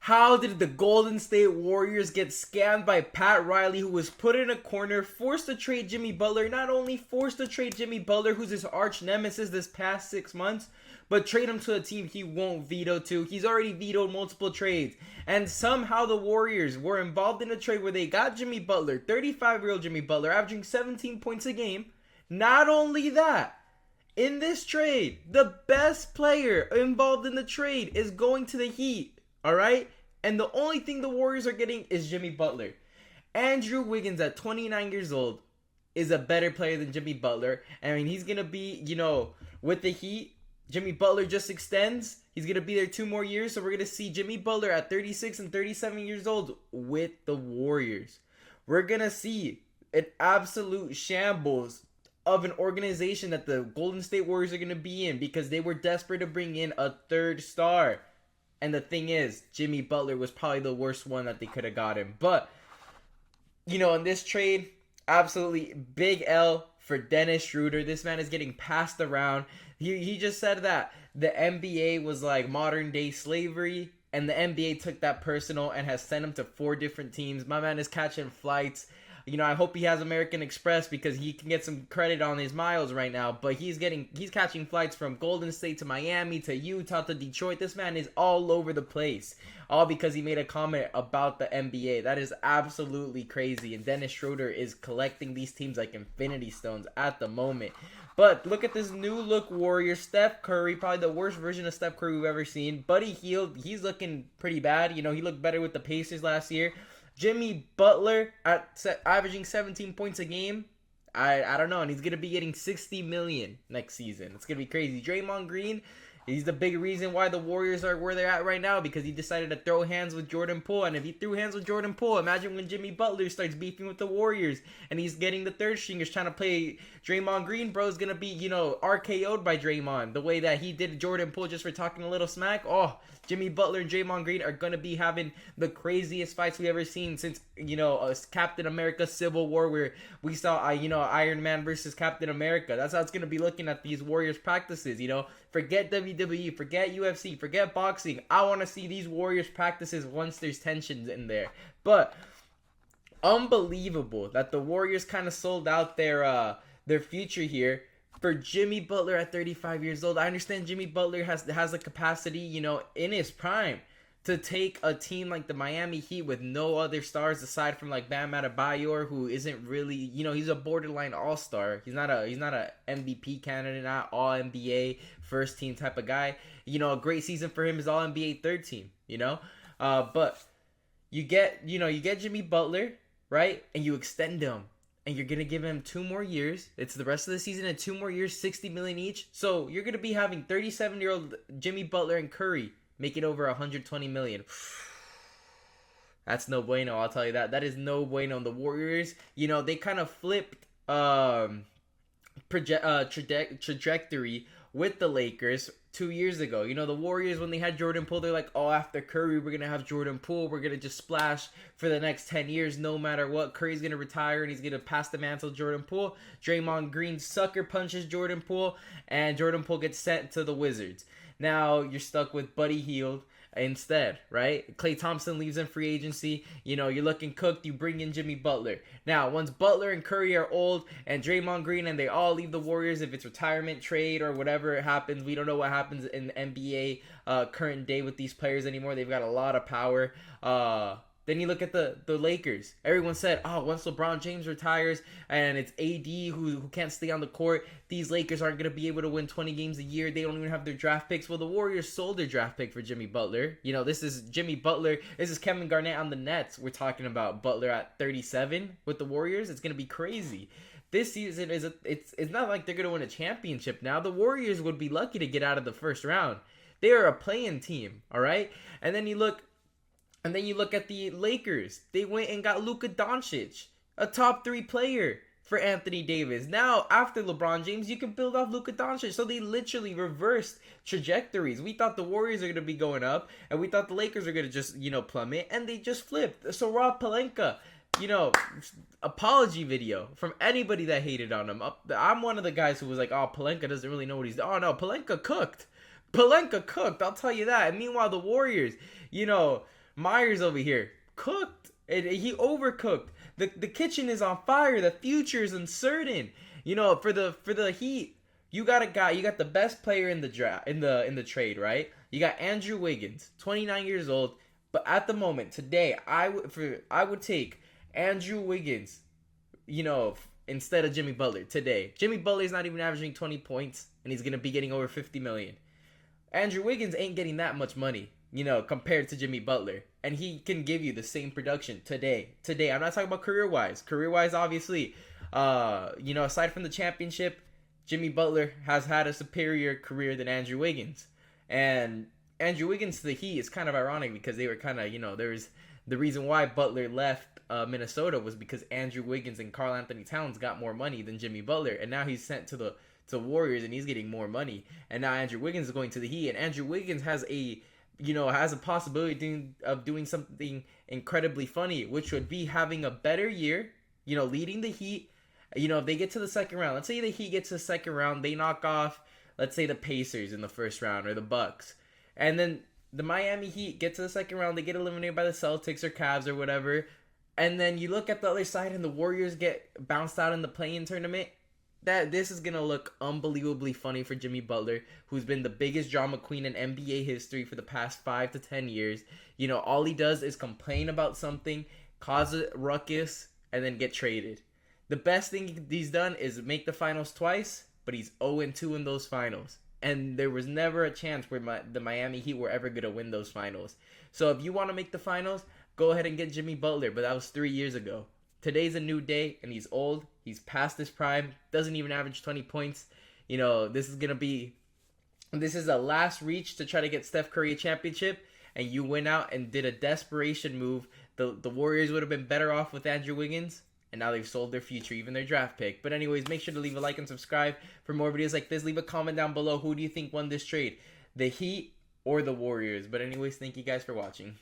How did the Golden State Warriors get scammed by Pat Riley, who was put in a corner, forced to trade Jimmy Butler? Not only forced to trade Jimmy Butler, who's his arch nemesis this past 6 months, but trade him to a team he won't veto to. He's already vetoed multiple trades. And somehow the Warriors were involved in a trade where they got Jimmy Butler, 35-year-old Jimmy Butler, averaging 17 points a game. Not only that, in this trade, the best player involved in the trade is going to the Heat. Alright? And the only thing the Warriors are getting is Jimmy Butler. Andrew Wiggins at 29 years old is a better player than Jimmy Butler. I mean, he's going to be, with the Heat. Jimmy Butler just extends. He's going to be there 2 more years. So we're going to see Jimmy Butler at 36 and 37 years old with the Warriors. We're going to see an absolute shambles of an organization that the Golden State Warriors are going to be in because they were desperate to bring in a third star. And the thing is, Jimmy Butler was probably the worst one that they could have got him. But, in this trade, absolutely big L for Dennis Schroeder. This man is getting passed around. He just said that the NBA was like modern day slavery. And the NBA took that personal and has sent him to 4 different teams. My man is catching flights. I hope he has American Express because he can get some credit on his miles right now. But he's catching flights from Golden State to Miami to Utah to Detroit. This man is all over the place. All because he made a comment about the NBA. That is absolutely crazy. And Dennis Schroeder is collecting these teams like Infinity Stones at the moment. But look at this new look Warrior. Steph Curry, probably the worst version of Steph Curry we've ever seen. Buddy Hield, he's looking pretty bad. He looked better with the Pacers last year. Jimmy Butler averaging 17 points a game. I don't know. And he's going to be getting $60 million next season. It's going to be crazy. Draymond Green, he's the big reason why the Warriors are where they're at right now because he decided to throw hands with Jordan Poole. And if he threw hands with Jordan Poole, imagine when Jimmy Butler starts beefing with the Warriors and he's getting the third stringers trying to play Draymond Green, bro, is going to be, RKO'd by Draymond. The way that he did Jordan Poole just for talking a little smack. Oh, Jimmy Butler and Draymond Green are going to be having the craziest fights we've ever seen since, Captain America Civil War where we saw, Iron Man versus Captain America. That's how it's going to be looking at these Warriors practices, Forget WWE, forget UFC, forget boxing. I want to see these Warriors practices once there's tensions in there. But unbelievable that the Warriors kind of sold out their future here for Jimmy Butler at 35 years old. I understand Jimmy Butler has the capacity, in his prime to take a team like the Miami Heat with no other stars aside from like Bam Adebayor, who isn't really, he's a borderline all-star. He's not a MVP candidate, not all NBA first team type of guy. A great season for him is all NBA third team, but you get Jimmy Butler, right? And you extend him. And you're going to give him 2 more years. It's the rest of the season and 2 more years, $60 million each. So you're going to be having 37-year-old Jimmy Butler and Curry making over $120 million. That's no bueno, I'll tell you that. That is no bueno. The Warriors, they kind of flipped trajectory with the Lakers 2 years ago. The Warriors, when they had Jordan Poole, they're like, oh, after Curry, we're going to have Jordan Poole. We're going to just splash for the next 10 years no matter what. Curry's going to retire and he's going to pass the mantle to Jordan Poole. Draymond Green sucker punches Jordan Poole and Jordan Poole gets sent to the Wizards. Now you're stuck with Buddy Hield instead, right? Klay Thompson leaves in free agency. You're looking cooked. You bring in Jimmy Butler. Now, once Butler and Curry are old and Draymond Green and they all leave the Warriors, if it's retirement trade or whatever happens, we don't know what happens in the NBA current day with these players anymore. They've got a lot of power. Then you look at the Lakers. Everyone said, oh, once LeBron James retires and it's AD who can't stay on the court, these Lakers aren't going to be able to win 20 games a year. They don't even have their draft picks. Well, the Warriors sold their draft pick for Jimmy Butler. This is Jimmy Butler. This is Kevin Garnett on the Nets. We're talking about Butler at 37 with the Warriors. It's going to be crazy. This season, it's not like they're going to win a championship now. The Warriors would be lucky to get out of the first round. They are a play-in team, all right? And then you look at the Lakers. They went and got Luka Doncic, a top 3 player for Anthony Davis. Now, after LeBron James, you can build off Luka Doncic. So they literally reversed trajectories. We thought the Warriors are going to be going up, and we thought the Lakers are going to just, plummet, and they just flipped. So Rob Pelinka, apology video from anybody that hated on him. I'm one of the guys who was like, oh, Pelinka doesn't really know what he's doing. Oh, no, Pelinka cooked. I'll tell you that. And meanwhile, the Warriors, Myers over here cooked. He overcooked. The kitchen is on fire. The future is uncertain. You know, for the Heat, you got a guy. You got the best player in the draft in the trade, right? You got Andrew Wiggins, 29 years old. But at the moment today, I would take Andrew Wiggins, you know, instead of Jimmy Butler today. Jimmy Butler's not even averaging 20 points, and he's gonna be getting over 50 million. Andrew Wiggins ain't getting that much money, you know, compared to Jimmy Butler. And he can give you the same production today. Today, I'm not talking about career-wise. Career-wise, obviously, you know, aside from the championship, Jimmy Butler has had a superior career than Andrew Wiggins. And Andrew Wiggins to the Heat is kind of ironic because they were kind of, you know, there's the reason why Butler left Minnesota was because Andrew Wiggins and Karl Anthony Towns got more money than Jimmy Butler. And now he's sent to the Warriors and he's getting more money. And now Andrew Wiggins is going to the Heat, and Andrew Wiggins has a possibility of doing something incredibly funny, which would be having a better year, you know, leading the Heat. You know, if they get to the second round, let's say the Heat gets to the second round, they knock off, let's say, the Pacers in the first round or the Bucks. And then the Miami Heat get to the second round, they get eliminated by the Celtics or Cavs or whatever. And then you look at the other side and the Warriors get bounced out in the play-in tournament. This is going to look unbelievably funny for Jimmy Butler, who's been the biggest drama queen in NBA history for the past 5 to 10 years. You know, all he does is complain about something, cause a ruckus, and then get traded. The best thing he's done is make the finals twice, but he's 0-2 in those finals. And there was never a chance where the Miami Heat were ever going to win those finals. So if you want to make the finals, go ahead and get Jimmy Butler, but that was 3 years ago. Today's a new day, and he's old. He's past his prime. Doesn't even average 20 points. You know, this is a last reach to try to get Steph Curry a championship, and you went out and did a desperation move. The Warriors would have been better off with Andrew Wiggins, and now they've sold their future, even their draft pick. But anyways, make sure to leave a like and subscribe for more videos like this. Leave a comment down below. Who do you think won this trade? The Heat or the Warriors? But anyways, thank you guys for watching.